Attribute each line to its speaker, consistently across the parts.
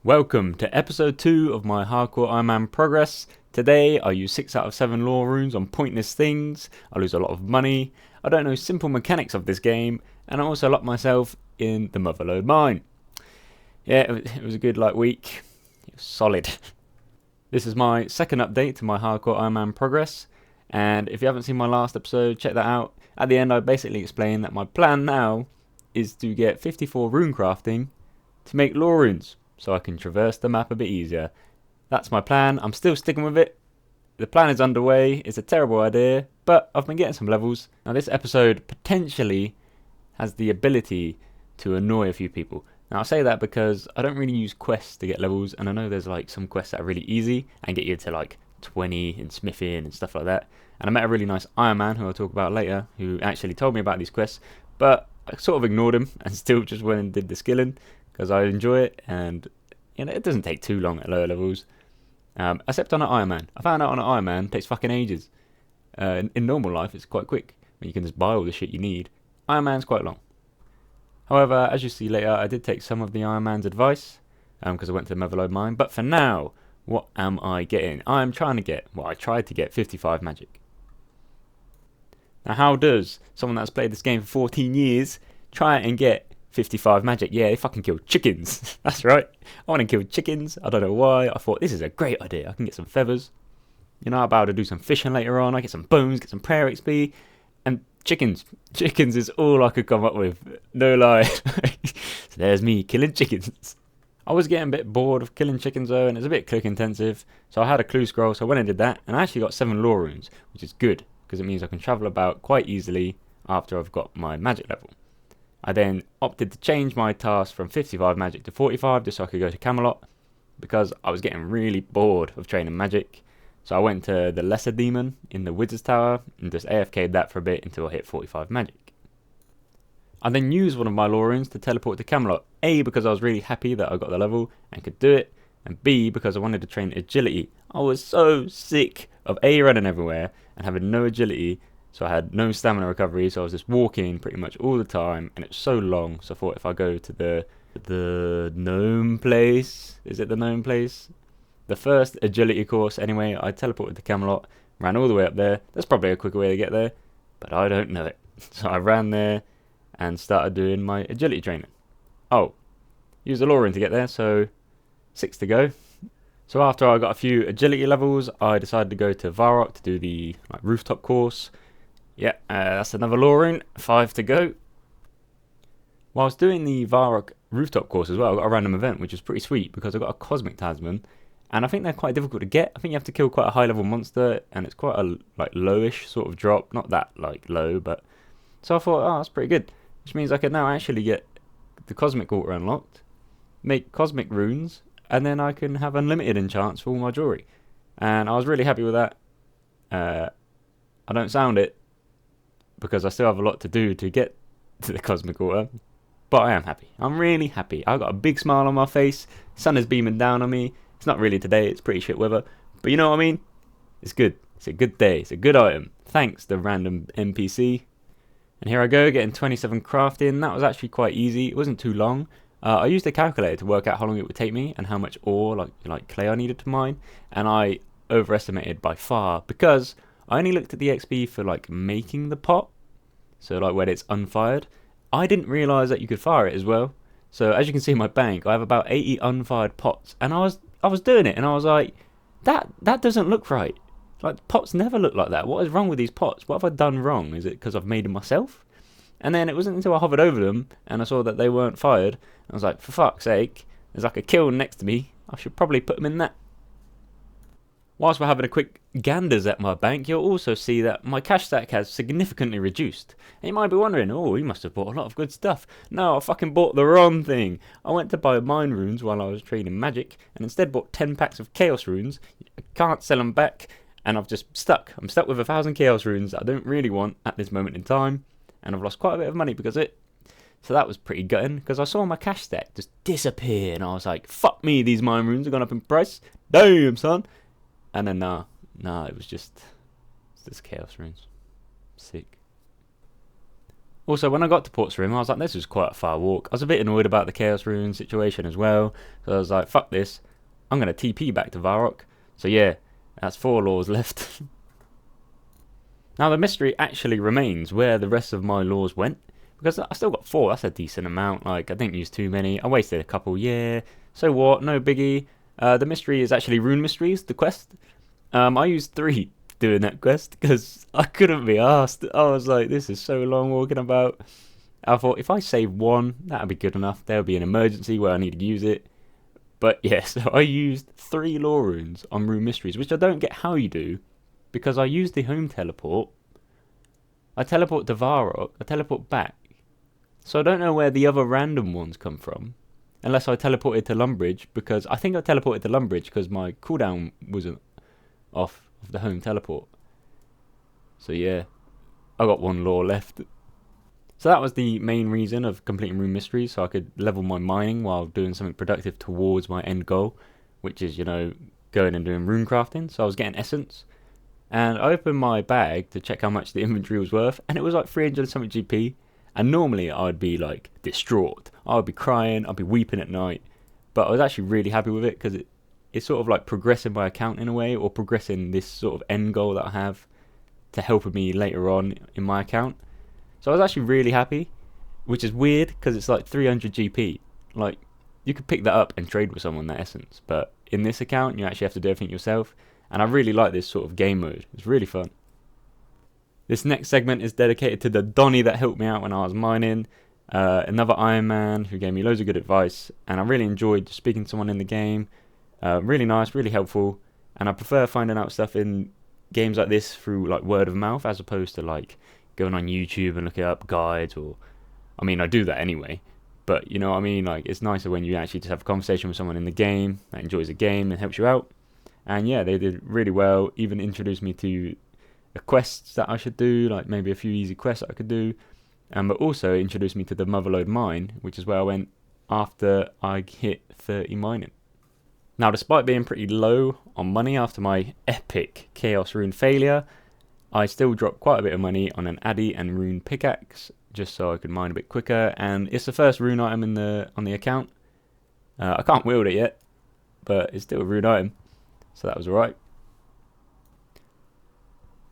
Speaker 1: Welcome to episode 2 of my hardcore Iron Man progress. Today I use 6 out of 7 lore runes on pointless things, I lose a lot of money, I don't know simple mechanics of this game, and I also lock myself in the Motherlode mine. Yeah, it was a good week. It was solid. This is my second update to my hardcore Iron Man progress, and if you haven't seen my last episode, check that out. At the end I basically explained that my plan now is to get 54 RuneCrafting to make lore runes, so I can traverse the map a bit easier. That's my plan. I'm still sticking with it. The plan is underway. It's a terrible idea, but I've been getting some levels. Now this episode potentially has the ability to annoy a few people. Now I say that because I don't really use quests to get levels, and I know there's some quests that are really easy and get you to 20 in smithing and stuff like that. And I met a really nice Iron Man who I'll talk about later, who actually told me about these quests, but I sort of ignored him and still just went and did the skilling because I enjoy it, and it doesn't take too long at lower levels. Except on an Iron Man. I found out on an Iron Man it takes fucking ages. In normal life it's quite quick. You can just buy all the shit you need. Iron Man's quite long. However, as you see later, I did take some of the Iron Man's advice because I went to the Motherlode mine. But for now, what am I getting? I'm trying to get, I tried to get 55 magic. Now how does someone that's played this game for 14 years try and get 55 magic? Yeah, they fucking killed chickens. That's right. I want to kill chickens. I don't know why. I thought this is a great idea. I can get some feathers. I'm about to do some fishing later on. I get some bones, get some prayer XP, and chickens. Chickens is all I could come up with. No lie. So there's me killing chickens. I was getting a bit bored of killing chickens though, and it's a bit click intensive. So I had a clue scroll, so I went and did that, and I actually got 7 lore runes, which is good because it means I can travel about quite easily after I've got my magic level. I then opted to change my task from 55 magic to 45 just so I could go to Camelot, because I was getting really bored of training magic. So I went to the lesser demon in the Wizard's Tower and just AFK'd that for a bit until I hit 45 magic. I then used one of my lore runes to teleport to Camelot, A, because I was really happy that I got the level and could do it, and B, because I wanted to train agility. I was so sick of A, running everywhere and having no agility. So I had no stamina recovery, so I was just walking pretty much all the time, and it's so long. So I thought if I go to the gnome place, is it the gnome place? The first agility course anyway, I teleported to Camelot, ran all the way up there. That's probably a quicker way to get there, but I don't know it. So I ran there and started doing my agility training. Oh, used a lore rune to get there, so 6 to go. So after I got a few agility levels, I decided to go to Varrock to do the rooftop course. Yeah, that's another lore rune, 5 to go. While I was doing the Varrock rooftop course as well, I got a random event, which was pretty sweet because I got a cosmic talisman, and I think they're quite difficult to get. I think you have to kill quite a high level monster, and it's quite a lowish sort of drop, not that low, but so I thought, oh, that's pretty good, which means I can now actually get the cosmic altar unlocked, make cosmic runes, and then I can have unlimited enchants for all my jewelry, and I was really happy with that. I don't sound it, because I still have a lot to do to get to the cosmic altar, but I am happy. I'm really happy. I've got a big smile on my face. Sun is beaming down on me. It's not really today, it's pretty shit weather, but you know what I mean? It's good. It's a good day. It's a good item. Thanks to random NPC. And here I go, getting 27 crafting. That was actually quite easy. It wasn't too long. I used a calculator to work out how long it would take me and how much ore, like clay, I needed to mine, and I overestimated by far because I only looked at the XP for making the pot, so when it's unfired. I didn't realise that you could fire it as well. So as you can see in my bank, I have about 80 unfired pots, and I was doing it, and I was like, that doesn't look right. Pots never look like that. What is wrong with these pots? What have I done wrong? Is it because I've made them myself? And then it wasn't until I hovered over them and I saw that they weren't fired. I was like, for fuck's sake, there's a kiln next to me. I should probably put them in that. Whilst we're having a quick ganders at my bank, you'll also see that my cash stack has significantly reduced. And you might be wondering, oh, you must have bought a lot of good stuff. No, I fucking bought the wrong thing. I went to buy mine runes while I was training magic, and instead bought 10 packs of chaos runes. I can't sell them back, and I've just stuck. I'm stuck with 1,000 chaos runes that I don't really want at this moment in time, and I've lost quite a bit of money because of it. So that was pretty gutting, because I saw my cash stack just disappear, and I was like, fuck me, these mine runes have gone up in price. Damn, son. And then nah, it was just chaos runes. Sick. Also, when I got to Port's Rim, I was like, this is quite a far walk. I was a bit annoyed about the Chaos Rune situation as well. So I was like, fuck this. I'm going to TP back to Varrock. So yeah, that's 4 laws left. Now the mystery actually remains where the rest of my laws went. Because I still got 4, that's a decent amount. Like, I didn't use too many. I wasted a couple, yeah. So what, no biggie. The mystery is actually Rune Mysteries, the quest. I used 3 doing that quest because I couldn't be asked. I was like, this is so long walking about. I thought if I save 1, that'd be good enough. There'll be an emergency where I need to use it. But yeah, so I used 3 law runes on Rune Mysteries, which I don't get how you do, because I used the home teleport. I teleport to Varrock, I teleport back. So I don't know where the other random ones come from. Unless I teleported to Lumbridge, because I think I teleported to Lumbridge because my cooldown wasn't off of the home teleport. So yeah, I got 1 law left. So that was the main reason of completing Rune Mysteries, so I could level my mining while doing something productive towards my end goal, which is, you know, going and doing RuneCrafting. So I was getting essence, and I opened my bag to check how much the inventory was worth, and it was like 300 something GP. And normally I'd be like distraught. I would be crying, I'd be weeping at night. But I was actually really happy with it because it's sort of like progressing my account in a way, or progressing this sort of end goal that I have to help me later on in my account. So I was actually really happy, which is weird because it's like 300 GP. Like, you could pick that up and trade with someone, that essence. But in this account, you actually have to do everything yourself. And I really like this sort of game mode. It's really fun. This next segment is dedicated to the Donny that helped me out when I was mining. Another Iron Man who gave me loads of good advice. And I really enjoyed speaking to someone in the game. Really nice, really helpful. And I prefer finding out stuff in games like this through like word of mouth, as opposed to like going on YouTube and looking up guides, or I mean, I do that anyway, but you know what I mean, like it's nicer when you actually just have a conversation with someone in the game that enjoys the game and helps you out. And yeah, they did really well, even introduced me to the quests that I should do, like maybe a few easy quests that I could do, but also introduced me to the Motherlode mine, which is where I went after I hit 30 mining. Now, despite being pretty low on money after my epic Chaos Rune failure, I still dropped quite a bit of money on an Addy and Rune pickaxe, just so I could mine a bit quicker, and it's the first rune item on the account. I can't wield it yet, but it's still a rune item, so that was alright.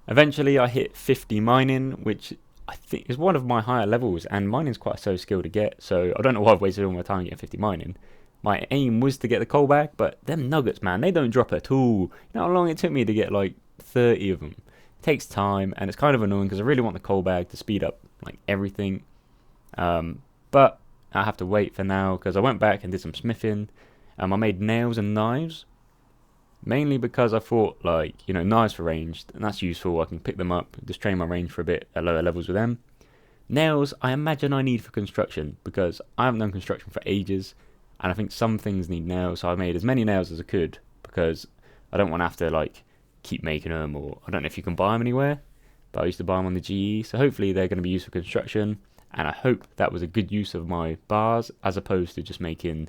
Speaker 1: Eventually I hit 50 mining, which I think is one of my higher levels, and mining's quite a slow skill to get, so I don't know why I've wasted all my time getting 50 mining. My aim was to get the coal bag, but them nuggets, man, they don't drop at all. You know how long it took me to get like 30 of them? Takes time, and it's kind of annoying because I really want the coal bag to speed up like everything, but I have to wait for now because I went back and did some smithing. I made nails and knives, mainly because I thought, like, you know, knives for ranged, and that's useful. I can pick them up, just train my range for a bit at lower levels with them. Nails I imagine I need for construction because I haven't done construction for ages, and I think some things need nails, so I made as many nails as I could because I don't want to have to like keep making them, or I don't know if you can buy them anywhere, but I used to buy them on the GE, so hopefully they're going to be used for construction, and I hope that was a good use of my bars as opposed to just making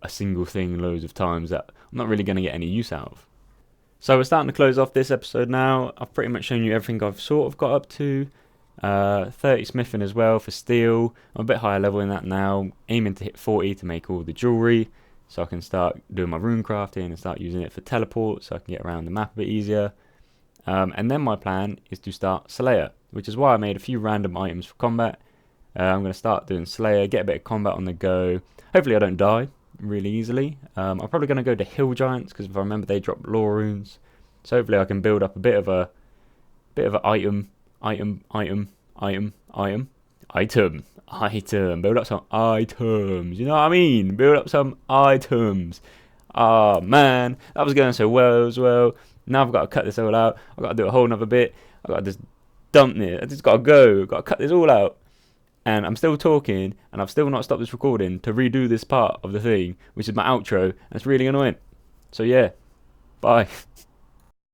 Speaker 1: a single thing loads of times that I'm not really going to get any use out of. So we're starting to close off this episode now. I've pretty much shown you everything I've sort of got up to. 30 smithing as well for steel. I'm a bit higher level in that now, aiming to hit 40 to make all the jewellery, so I can start doing my rune crafting and start using it for teleport so I can get around the map a bit easier. And then my plan is to start Slayer, which is why I made a few random items for combat. I'm going to start doing Slayer, get a bit of combat on the go. Hopefully I don't die really easily. I'm probably going to go to Hill Giants because if I remember they drop lore runes. So hopefully I can build up a bit of a item. Build up some items. You know what I mean? Build up some items. Oh man, that was going so well as well. Now I've got to cut this all out. I've got to do a whole nother bit. I've got to just dump it. I just got to go. I've got to cut this all out. And I'm still talking, and I've still not stopped this recording to redo this part of the thing, which is my outro, and it's really annoying. So yeah, bye.